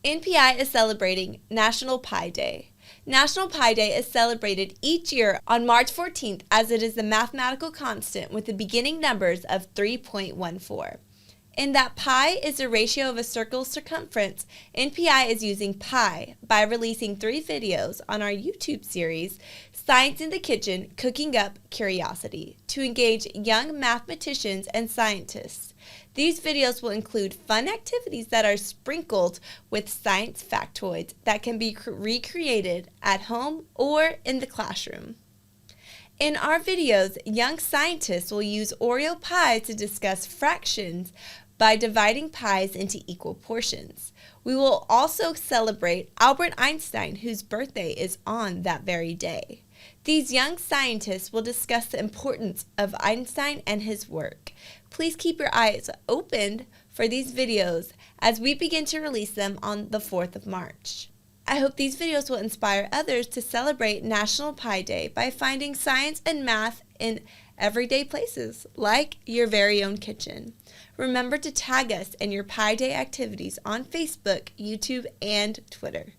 NPI is celebrating National Pi Day. National Pi Day is celebrated each year on March 14th as it is the mathematical constant with the beginning numbers of 3.14. In that pi is the ratio of a circle's circumference, NPI is using pi by releasing 3 videos on our YouTube series, Science in the Kitchen, Cooking Up Curiosity, to engage young mathematicians and scientists. These videos will include fun activities that are sprinkled with science factoids that can be recreated at home or in the classroom. In our videos, young scientists will use Oreo pie to discuss fractions by dividing pies into equal portions. We will also celebrate Albert Einstein, whose birthday is on that very day. These young scientists will discuss the importance of Einstein and his work. Please keep your eyes open for these videos as we begin to release them on the 4th of March. I hope these videos will inspire others to celebrate National Pi Day by finding science and math in everyday places, like your very own kitchen. Remember to tag us in your Pi Day activities on Facebook, YouTube, and Twitter.